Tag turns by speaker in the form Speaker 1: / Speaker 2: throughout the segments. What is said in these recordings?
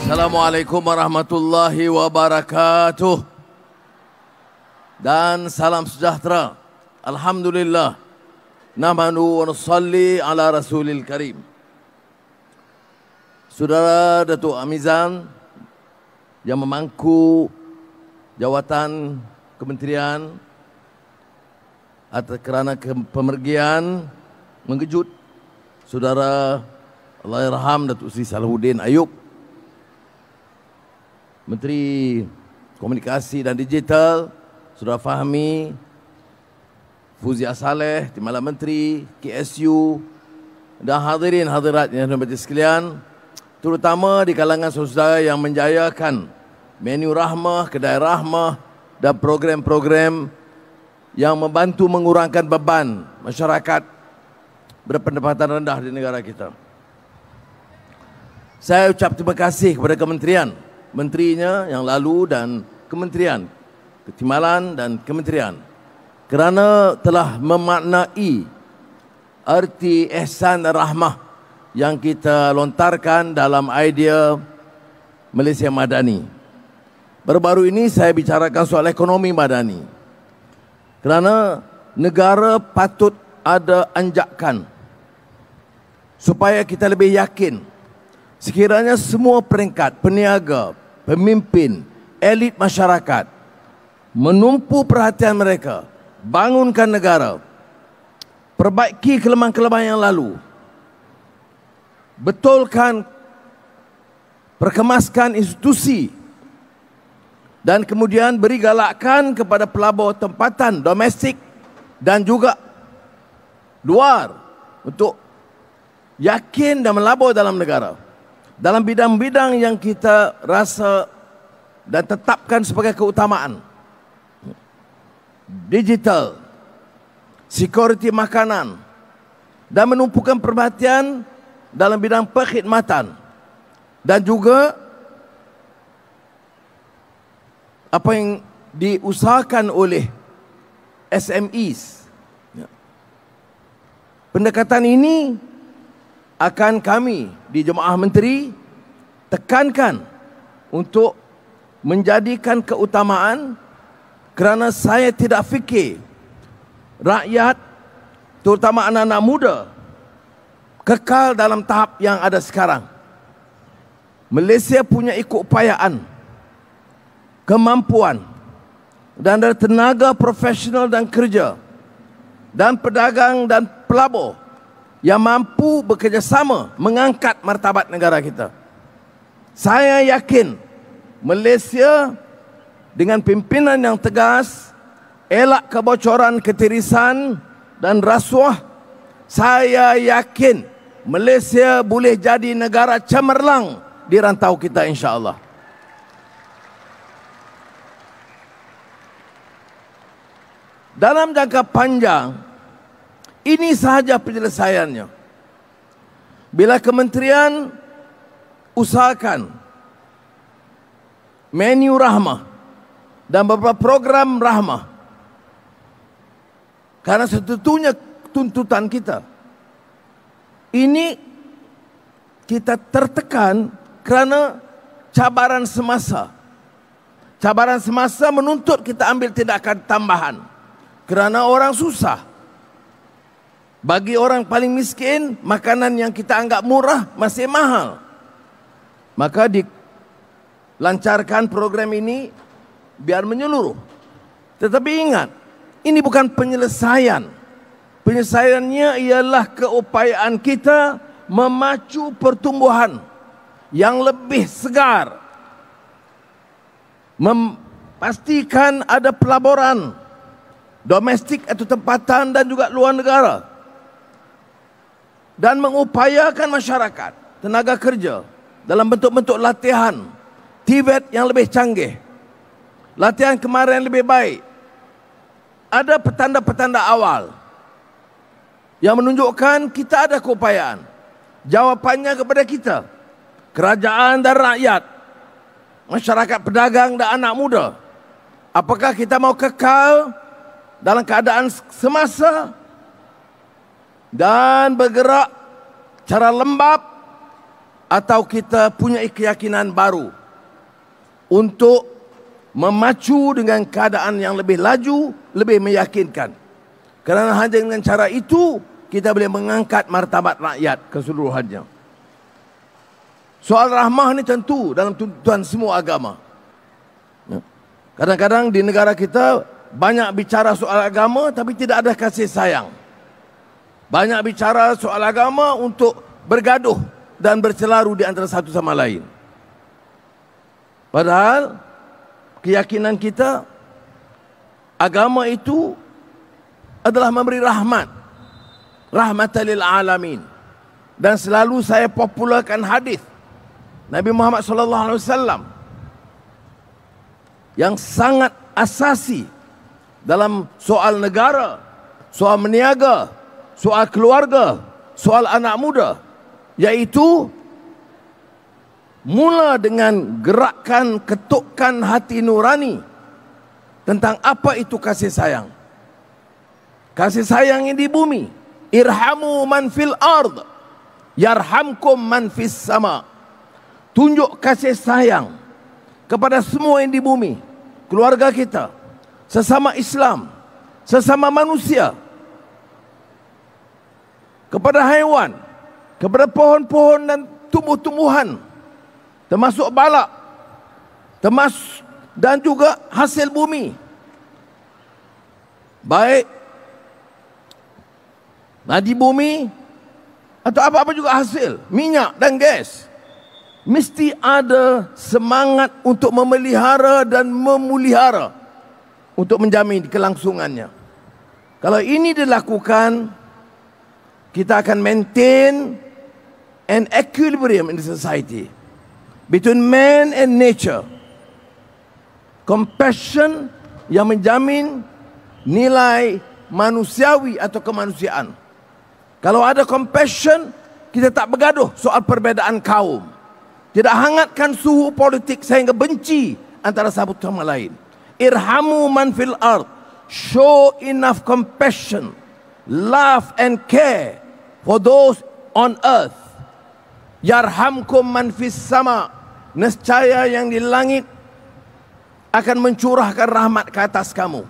Speaker 1: Assalamualaikum warahmatullahi wabarakatuh. Dan salam sejahtera. Alhamdulillah. Nahmadu wa nusalli ala Rasulil Karim. Saudara Datuk Amizan yang memangku jawatan kementerian atas kerana pemergian mengejut Saudara Allahyarham Datuk Seri Salahuddin Ayub, Menteri Komunikasi dan Digital, Saudara Fahmi Fuzia Saleh, Timbalan Menteri, KSU, dan hadirin hadirat yang hormati sekalian, terutama di kalangan saudara yang menjayakan menu rahmah, kedai rahmah dan program-program yang membantu mengurangkan beban masyarakat berpendapatan rendah di negara kita. Saya ucap terima kasih kepada kementerian, menterinya yang lalu dan kementerian, ketimbalan dan kementerian kerana telah memaknai arti ihsan dan rahmah yang kita lontarkan dalam idea Malaysia Madani. Baru-baru ini saya bicarakan soal ekonomi madani. Kerana negara patut ada anjakan supaya kita lebih yakin sekiranya semua peringkat, peniaga, pemimpin, elit masyarakat menumpu perhatian mereka, bangunkan negara, perbaiki kelemahan-kelemahan yang lalu, betulkan, perkemaskan institusi, dan kemudian beri galakan kepada pelabur tempatan domestik dan juga luar untuk yakin dan melabur dalam negara dalam bidang-bidang yang kita rasa dan tetapkan sebagai keutamaan: digital, security makanan, dan menumpukan perhatian dalam bidang perkhidmatan, dan juga apa yang diusahakan oleh SMEs. Pendekatan ini akan kami di Jemaah Menteri tekankan untuk menjadikan keutamaan, kerana saya tidak fikir rakyat, terutama anak-anak muda, kekal dalam tahap yang ada sekarang. Malaysia punya keupayaan, kemampuan, dan ada tenaga profesional dan kerja, dan pedagang dan pelabur yang mampu bekerjasama mengangkat martabat negara kita. Saya yakin Malaysia dengan pimpinan yang tegas, elak kebocoran, ketirisan dan rasuah, saya yakin Malaysia boleh jadi negara cemerlang di rantau kita, insya-Allah. Dalam jangka panjang, ini sahaja penyelesaiannya. Bila kementerian usahakan menu rahmah dan beberapa program rahmah, karena setutunya tuntutan kita ini, kita tertekan kerana cabaran semasa. Cabaran semasa menuntut kita ambil tindakan tambahan kerana orang susah. Bagi orang paling miskin, makanan yang kita anggap murah masih mahal. Maka dilancarkan program ini biar menyeluruh. Tetapi ingat, ini bukan penyelesaian. Penyelesaiannya ialah keupayaan kita memacu pertumbuhan yang lebih segar, memastikan ada pelaburan domestik atau tempatan dan juga luar negara, dan mengupayakan masyarakat, tenaga kerja dalam bentuk-bentuk latihan TVET yang lebih canggih, latihan kemarin lebih baik. Ada petanda-petanda awal yang menunjukkan kita ada keupayaan. Jawapannya kepada kita, kerajaan dan rakyat, masyarakat pedagang dan anak muda. Apakah kita mau kekal dalam keadaan semasa dan bergerak cara lembab atau kita punya keyakinan baru untuk memacu dengan keadaan yang lebih laju, lebih meyakinkan. Kerana hanya dengan cara itu kita boleh mengangkat martabat rakyat keseluruhannya. Soal rahmah ni tentu dalam tuntutan semua agama. Kadang-kadang di negara kita banyak bicara soal agama tapi tidak ada kasih sayang. Banyak bicara soal agama untuk bergaduh dan bercelaru di antara satu sama lain. Padahal keyakinan kita, agama itu adalah memberi rahmat, rahmatan lil alamin. Dan selalu saya popularkan hadis Nabi Muhammad SAW yang sangat asasi dalam soal negara, soal meniaga, soal keluarga, soal anak muda, yaitu mula dengan gerakan ketukkan hati nurani tentang apa itu kasih sayang. Kasih sayang yang di bumi. Irhamu man fil ard yarhamkum man fis sama. Tunjuk kasih sayang kepada semua yang di bumi, keluarga kita, sesama Islam, sesama manusia, kepada haiwan, kepada pohon-pohon dan tumbuh-tumbuhan, termasuk balak, dan juga hasil bumi, baik nadi bumi atau apa-apa juga hasil minyak dan gas. Mesti ada semangat untuk memelihara dan memulihara, untuk menjamin kelangsungannya. Kalau ini dilakukan, kita akan maintain an equilibrium in the society between man and nature. Compassion yang menjamin nilai manusiawi atau kemanusiaan. Kalau ada compassion, kita tak bergaduh soal perbezaan kaum. Tidak hangatkan suhu politik sehingga benci antara satu sama lain. Irhamu man fil ard. Show enough compassion, love and care for those on earth. Yarhamkum man fis sama. Nescaya yang di langit akan mencurahkan rahmat ke atas kamu.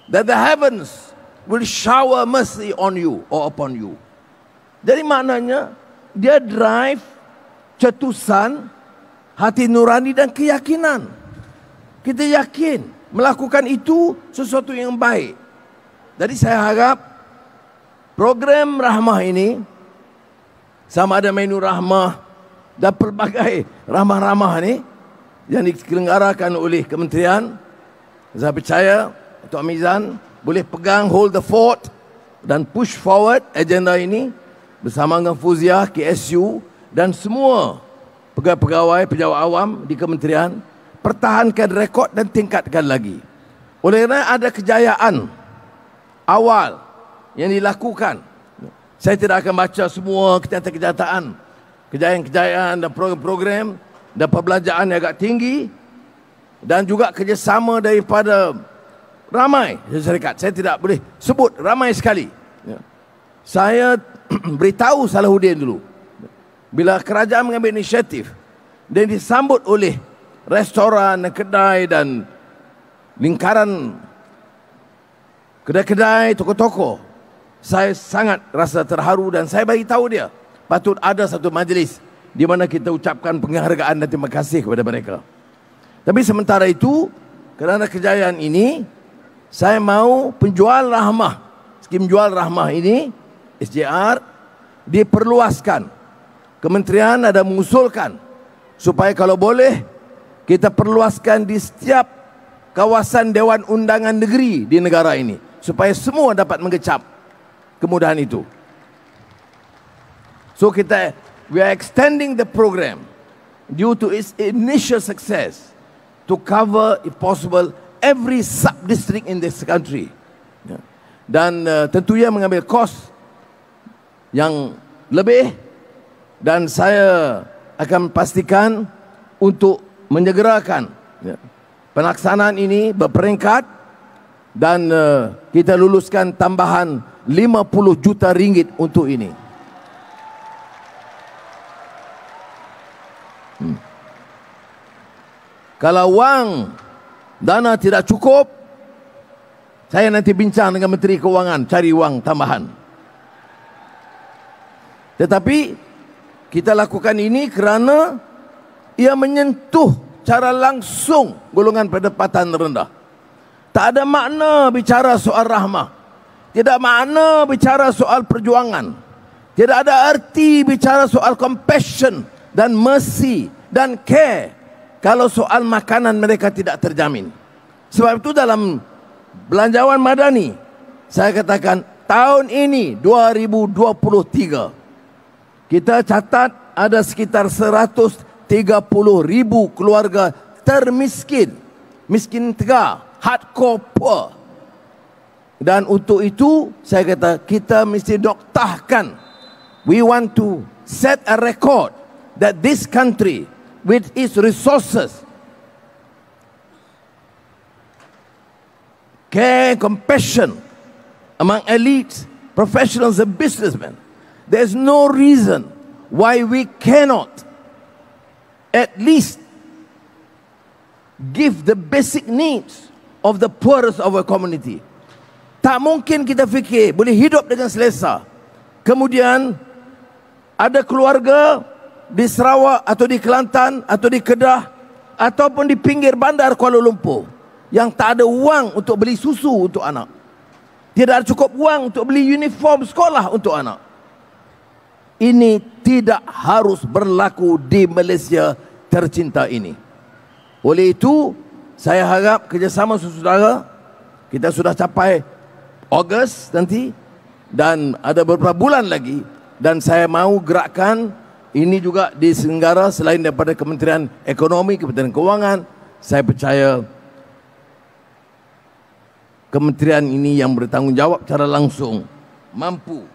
Speaker 1: That the heavens will shower mercy on you or upon you. Jadi maknanya dia drive cetusan hati nurani dan keyakinan. Kita yakin melakukan itu sesuatu yang baik. Jadi saya harap program rahmah ini, sama ada menu rahmah dan pelbagai ramah-ramah ini yang diselenggarakan oleh kementerian, saya percaya Tuan Mizan boleh pegang, hold the fort dan push forward agenda ini bersama dengan Fuziah, KSU dan semua pegawai-pegawai, pejabat awam di kementerian. Pertahankan rekod dan tingkatkan lagi. Oleh kerana ada kejayaan awal yang dilakukan, saya tidak akan baca semua kenyataan-kenyataan, kejayaan-kejayaan dan program-program dan perbelanjaan yang agak tinggi dan juga kerjasama daripada ramai syarikat. Saya tidak boleh sebut, ramai sekali. Saya beritahu Salahuddin dulu, bila kerajaan mengambil inisiatif dan disambut oleh restoran dan kedai dan lingkaran kedai-kedai, toko-toko, saya sangat rasa terharu dan saya bagi tahu dia patut ada satu majlis di mana kita ucapkan penghargaan dan terima kasih kepada mereka. Tapi sementara itu, kerana kejayaan ini, saya mau penjual rahmah, skim jual rahmah ini, SJR, diperluaskan. Kementerian ada mengusulkan supaya kalau boleh kita perluaskan di setiap kawasan Dewan Undangan Negeri di negara ini, supaya semua dapat mengecap kemudahan itu. So we are extending the program due to its initial success to cover, if possible, every sub-district in this country. Dan tentunya mengambil kos yang lebih, dan saya akan pastikan untuk menyegerakan pelaksanaan ini berperingkat dan kita luluskan tambahan 50 juta ringgit untuk ini. Kalau wang dana tidak cukup, saya nanti bincang dengan Menteri Keuangan cari wang tambahan. Tetapi kita lakukan ini kerana ia menyentuh cara langsung golongan pendapatan rendah. Tak ada makna bicara soal rahmah, tidak makna bicara soal perjuangan, tidak ada arti bicara soal compassion dan mercy dan care kalau soal makanan mereka tidak terjamin. Sebab itu dalam belanjawan madani saya katakan tahun ini 2023 kita catat ada sekitar 130,000 keluarga termiskin, miskin tegar, hardcore poor. Dan untuk itu saya kata kita mesti doktahkan. We want to set a record that this country with its resources, care, compassion among elites, professionals and businessmen, there's no reason why we cannot at least give the basic needs of the poorest of our community. Tak mungkin kita fikir boleh hidup dengan selesa, kemudian ada keluarga di Sarawak atau di Kelantan atau di Kedah ataupun di pinggir bandar Kuala Lumpur yang tak ada wang untuk beli susu untuk anak, tidak ada cukup wang untuk beli uniform sekolah untuk anak. Ini tidak harus berlaku di Malaysia tercinta ini. Oleh itu saya harap kerjasama saudara, kita sudah capai Ogos nanti dan ada beberapa bulan lagi, dan saya mahu gerakkan ini juga diselenggara selain daripada Kementerian Ekonomi, Kementerian Keuangan. Saya percaya kementerian ini yang bertanggungjawab secara langsung mampu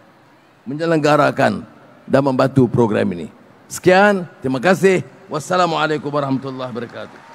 Speaker 1: menyelenggarakan dan membantu program ini. Sekian, terima kasih. Wassalamualaikum warahmatullahi wabarakatuh.